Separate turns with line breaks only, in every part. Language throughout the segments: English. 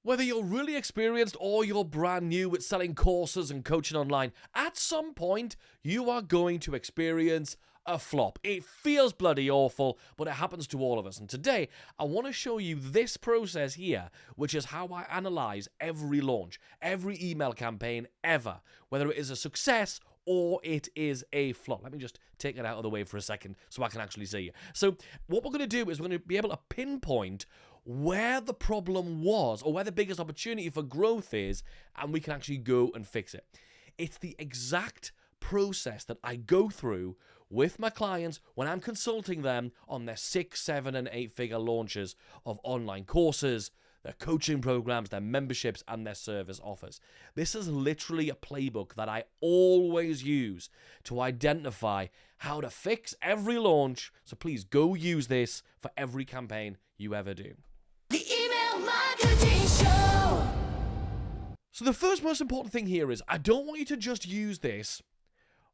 Whether you're really experienced or you're brand new at selling courses and coaching online, at some point you are going to experience a flop. It feels bloody awful, but it happens to all of us. And today, I want to show you this process here, which is how I analyze every launch, every email campaign ever, whether it is a success or it is a flop. Let me just take it out of the way for a second so I can actually see you. So what we're going to do is we're going to be able to pinpoint where the problem was or where the biggest opportunity for growth is, and we can actually go and fix it. It's the exact process that I go through with my clients when I'm consulting them on their 6, 7, and 8-figure launches of online courses, their coaching programs, their memberships, and their service offers. This is literally a playbook that I always use to identify how to fix every launch. So please go use this for every campaign you ever do.
The Email Marketing Show.
So the first most important thing here is I don't want you to just use this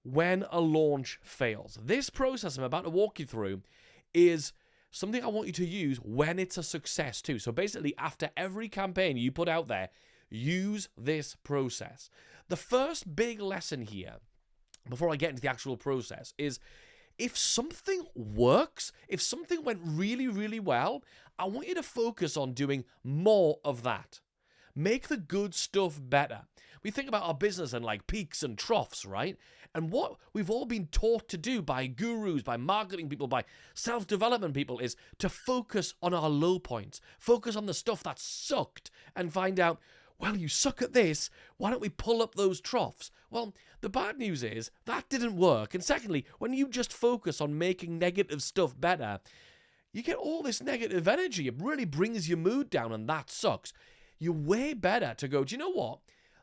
when a launch fails. This process I'm about to walk you through is something I want you to use when it's a success too. So basically, after every campaign you put out there, use this process. The first big lesson here, before I get into the actual process, is if something works, if something went really, really well, I want you to focus on doing more of that. Make the good stuff better. We think about our business and like peaks and troughs, right? And what we've all been taught to do by gurus, by marketing people, by self-development people is to focus on our low points. Focus on the stuff that sucked and find out, well, you suck at this, why don't we pull up those troughs? Well, the bad news is that didn't work. And secondly, when you just focus on making negative stuff better, you get all this negative energy. It really brings your mood down, and that sucks. You're way better to go, do you know what?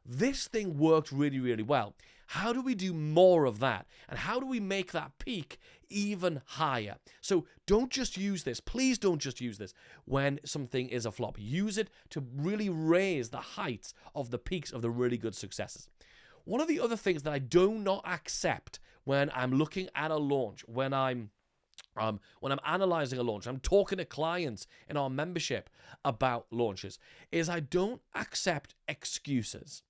This thing worked really, really well. How do we do more of that? And how do we make that peak even higher? So don't just use this. Please don't just use this when something is a flop. Use it to really raise the heights of the peaks of the really good successes. One of the other things that I do not accept when I'm looking at a launch, when I'm analyzing a launch, I'm talking to clients in our membership about launches, is I don't accept excuses.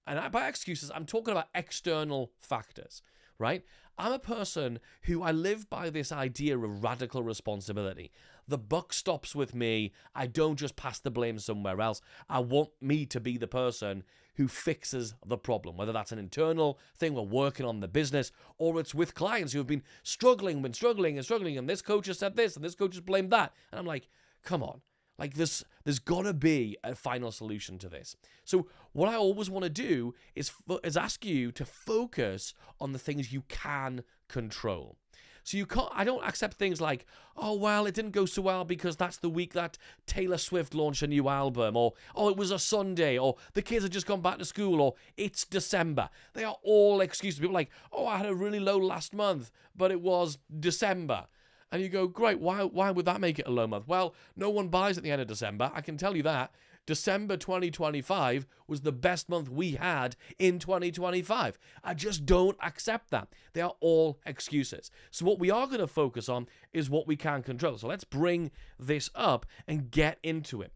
And by excuses, I'm talking about external factors, right? I'm a person who I live by this idea of radical responsibility. The buck stops with me. I don't just pass the blame somewhere else. I want me to be the person who fixes the problem, whether that's an internal thing we're working on the business, or it's with clients who have been struggling, and this coach has said this, and this coach has blamed that. And I'm like, come on. Like there's got to be a final solution to this. So what I always want to do is ask you to focus on the things you can control. So I don't accept things like, oh, well, it didn't go so well because that's the week that Taylor Swift launched a new album, or, oh, it was a Sunday, or the kids have just gone back to school, or it's December. They are all excuses. People are like, oh, I had a really low last month, but it was December. And you go, great, why would that make it a low month? Well, no one buys at the end of December. I can tell you that. December 2025 was the best month we had in 2025. I just don't accept that. They are all excuses. So what we are going to focus on is what we can control. So let's bring this up and get into it.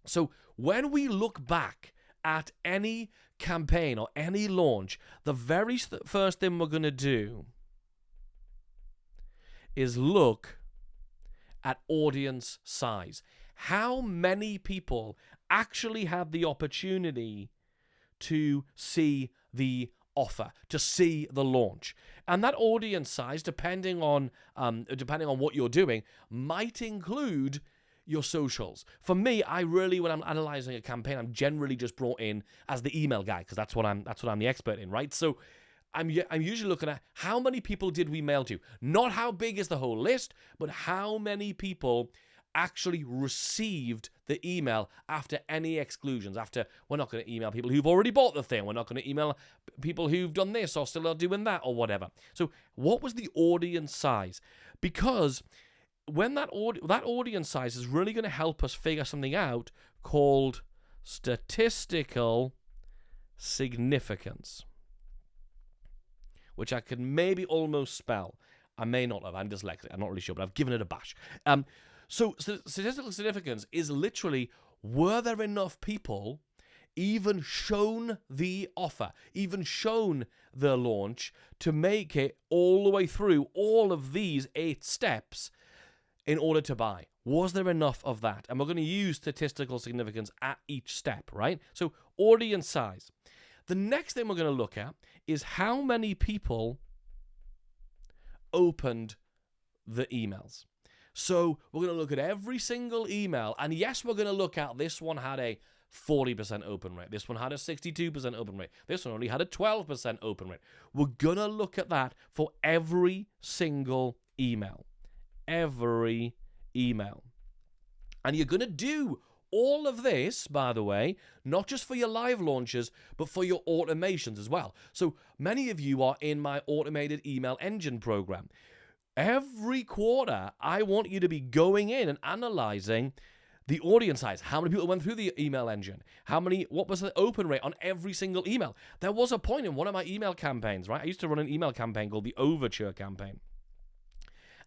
So when we look back at any campaign or any launch, the very first thing we're going to do is look at audience size. How many people actually have the opportunity to see the offer, to see the launch? And that audience size, depending on what you're doing, might include your socials. For me, when I'm analyzing a campaign, I'm generally just brought in as the email guy because that's what I'm the expert in, right? So I'm usually looking at how many people did we mail to? Not how big is the whole list, but how many people actually received the email after any exclusions. After, we're not going to email people who've already bought the thing. We're not going to email people who've done this or still are doing that or whatever. So what was the audience size? Because when that audience size is really going to help us figure something out called statistical significance, which I could maybe almost spell. I may not have. I'm dyslexic. I'm not really sure, but I've given it a bash. So statistical significance is literally were there enough people even shown the offer, even shown the launch to make it all the way through all of these 8 steps in order to buy? Was there enough of that? And we're going to use statistical significance at each step, right? So audience size. The next thing we're going to look at is how many people opened the emails. So we're going to look at every single email. And yes, we're going to look at this one had a 40% open rate. This one had a 62% open rate. This one only had a 12% open rate. We're going to look at that for every single email. Every email. And you're going to do all of this, by the way, not just for your live launches, but for your automations as well. So many of you are in my automated email engine program. Every quarter, I want you to be going in and analyzing the audience size. How many people went through the email engine? What was the open rate on every single email? There was a point in one of my email campaigns, right? I used to run an email campaign called the Overture campaign.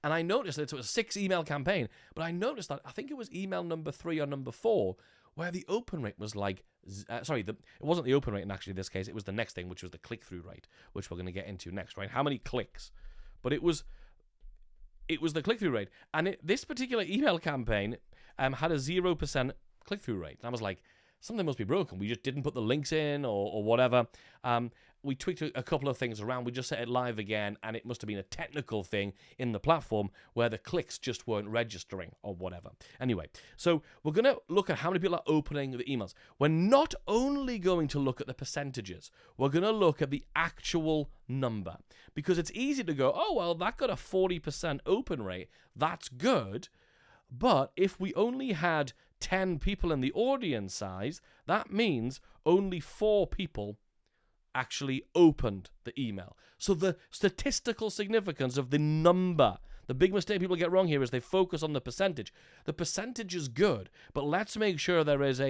And I noticed that it was a 6 email campaign, but I noticed that I think it was email number 3 or number 4 where the open rate was like, it wasn't the open rate in actually this case, it was the next thing, which was the click-through rate, which we're going to get into next, right? How many clicks? But it was the click-through rate. And this particular email campaign had a 0% click-through rate. And I was like, something must be broken. We just didn't put the links in or whatever. We tweaked a couple of things around. We just set it live again, and it must have been a technical thing in the platform where the clicks just weren't registering or whatever. Anyway, so we're going to look at how many people are opening the emails. We're not only going to look at the percentages. We're going to look at the actual number, because it's easy to go, oh, well, that got a 40% open rate. That's good. But if we only had 10 people in the audience size, that means only 4 people actually opened the email. So the statistical significance of the number, the big mistake people get wrong here is they focus on the percentage. The percentage is good, but let's make sure there is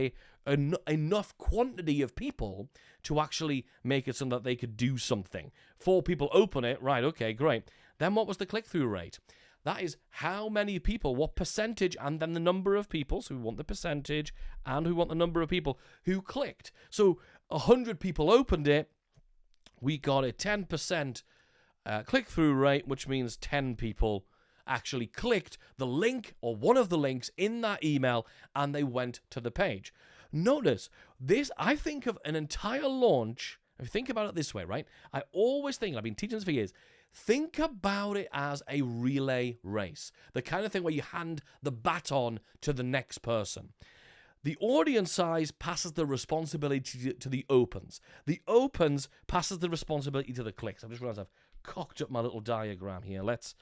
enough quantity of people to actually make it so that they could do something. 4 people open it, right, okay, great. Then what was the click-through rate? That is how many people, what percentage, and then the number of people. So we want the percentage, and we want the number of people who clicked. So 100 people opened it. We got a 10% click-through rate, which means 10 people actually clicked the link or one of the links in that email, and they went to the page. Notice, this, I think of an entire launch, if you think about it this way, right? I always think, I've been teaching this for years, think about it as a relay race. The kind of thing where you hand the baton to the next person. The audience size passes the responsibility to the opens. The opens passes the responsibility to the clicks. I've just realized I've cocked up my little diagram here. Let's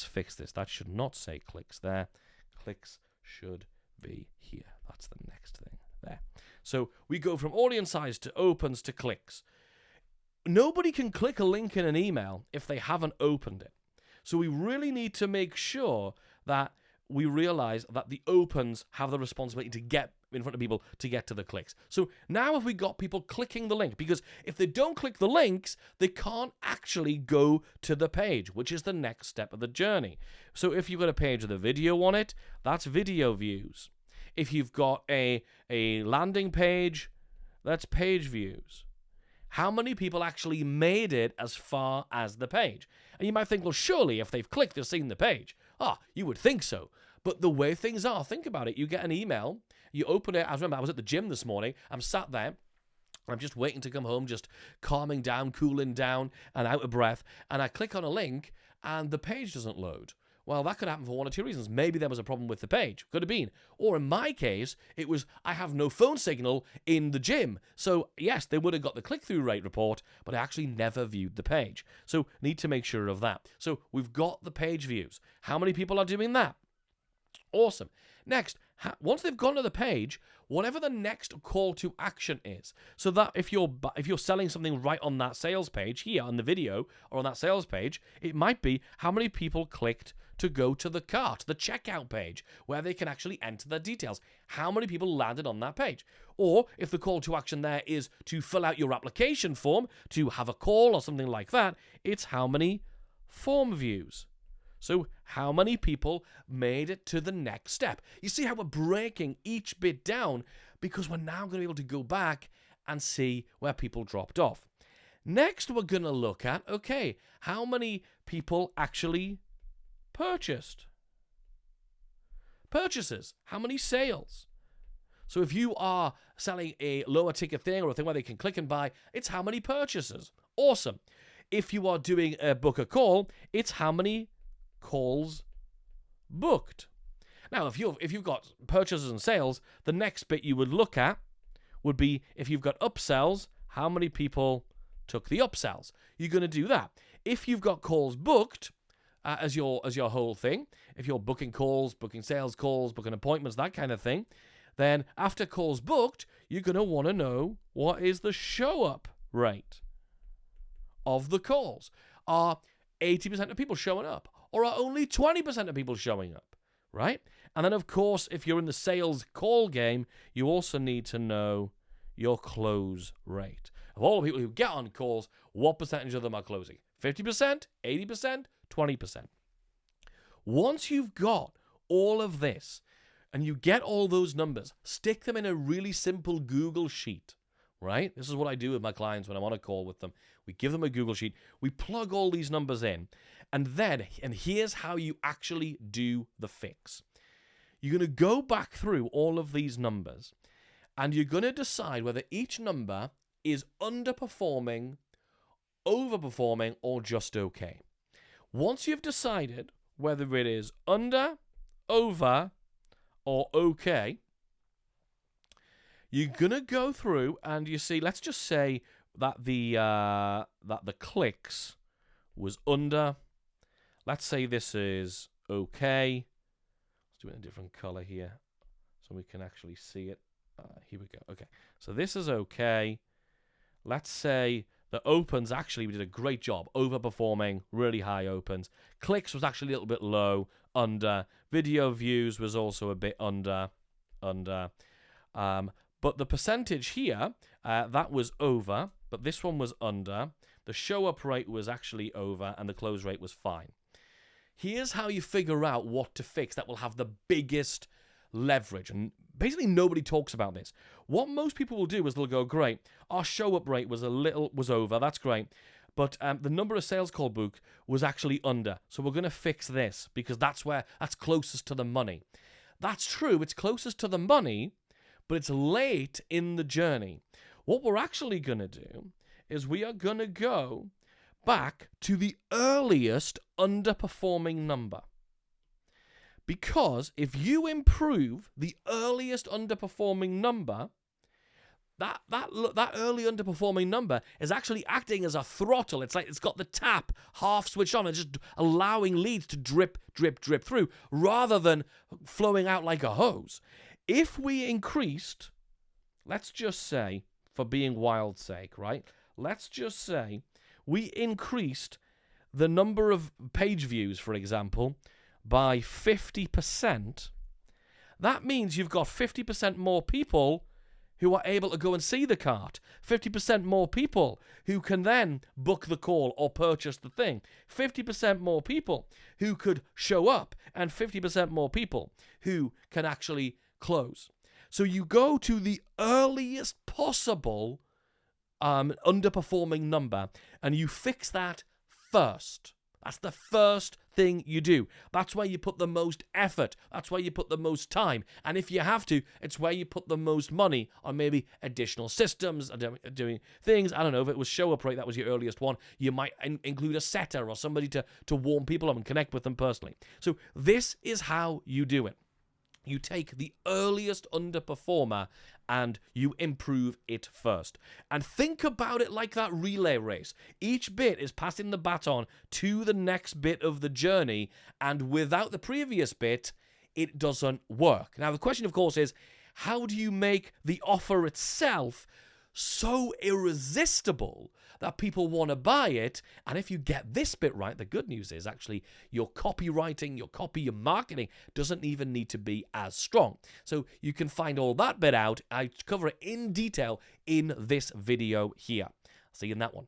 fix this. That should not say clicks there. Clicks should be here. That's the next thing there. So we go from audience size to opens to clicks. Nobody can click a link in an email if they haven't opened it. So we really need to make sure that we realize that the opens have the responsibility to get in front of people to get to the clicks. So now have we got people clicking the link? Because if they don't click the links, they can't actually go to the page, which is the next step of the journey. So if you've got a page with a video on it, that's video views. If you've got a landing page, that's page views. How many people actually made it as far as the page? And you might think, well, surely if they've clicked, they've seen the page. You would think so. But the way things are, think about it. You get an email, you open it. I remember I was at the gym this morning. I'm sat there. I'm just waiting to come home, just calming down, cooling down, and out of breath. And I click on a link, and the page doesn't load. Well, that could happen for one or two reasons. Maybe there was a problem with the page. Could have been. Or in my case, it was I have no phone signal in the gym. So, yes, they would have got the click-through rate report, but I actually never viewed the page. So, need to make sure of that. So, we've got the page views. How many people are doing that? Awesome. Next, once they've gone to the page, whatever the next call to action is, so that if you're selling something right on that sales page here on the video or on that sales page, it might be how many people clicked to go to the cart, the checkout page, where they can actually enter their details. How many people landed on that page? Or if the call to action there is to fill out your application form, to have a call or something like that, it's how many form views. So how many people made it to the next step? You see how we're breaking each bit down because we're now going to be able to go back and see where people dropped off. Next, we're going to look at, okay, how many people actually purchased? Purchases. How many sales? So if you are selling a lower ticket thing or a thing where they can click and buy, it's how many purchases. Awesome. If you are doing a book a call, it's how many calls booked. Now, if you've got purchases and sales, the next bit you would look at would be if you've got upsells, how many people took the upsells. You're going to do that. If you've got calls booked as your whole thing, if you're booking calls, booking sales calls, booking appointments, that kind of thing, then after calls booked, you're going to want to know what is the show-up rate of the calls. Are 80% of people showing up? Or are only 20% of people showing up? Right? And then, of course, if you're in the sales call game, you also need to know your close rate. Of all the people who get on calls, what percentage of them are closing? 50%? 80%? 20%? Once you've got all of this, and you get all those numbers, stick them in a really simple Google sheet, right? This is what I do with my clients when I'm on a call with them. We give them a Google sheet. We plug all these numbers in. And here's how you actually do the fix. You're going to go back through all of these numbers, and you're going to decide whether each number is underperforming, overperforming, or just okay. Once you've decided whether it is under, over, or okay, you're gonna go through and you see. Let's just say that the clicks was under. Let's say this is okay. Let's do it in a different color here so we can actually see it. Here we go. Okay, so this is okay. Let's say the opens, actually, we did a great job. Overperforming, really high opens. Clicks was actually a little bit low, under. Video views was also a bit under. But the percentage here, that was over, but this one was under. The show-up rate was actually over, and the close rate was fine. Here's how you figure out what to fix that will have the biggest leverage. And basically nobody talks about this. What most people will do is they'll go, great, our show-up rate was over, that's great, but the number of sales call booked was actually under. So we're going to fix this because that's closest to the money. That's true, it's closest to the money, but it's late in the journey. What we're actually going to do is we are going to go back to the earliest underperforming number. Because if you improve the earliest underperforming number, that early underperforming number is actually acting as a throttle. It's like it's got the tap half switched on and just allowing leads to drip, drip, drip through rather than flowing out like a hose. If we increased, let's just say, for being wild's sake, right? Let's just say we increased the number of page views, for example, by 50%, that means you've got 50% more people who are able to go and see the cart, 50% more people who can then book the call or purchase the thing, 50% more people who could show up, and 50% more people who can actually close. So you go to the earliest possible underperforming number and you fix that first. That's the first thing you do. That's where you put the most effort. That's where you put the most time. And if you have to, it's where you put the most money on maybe additional systems, doing things. I don't know, if it was show-up rate, that was your earliest one, you might include a setter or somebody to warm people up and connect with them personally. So this is how you do it. You take the earliest underperformer and you improve it first. And think about it like that relay race. Each bit is passing the baton to the next bit of the journey, and without the previous bit, it doesn't work. Now, the question, of course, is how do you make the offer itself so irresistible that people want to buy it? And if you get this bit right, the good news is actually your copywriting, your marketing doesn't even need to be as strong. So you can find all that bit out. I cover it in detail in this video here. See you in that one.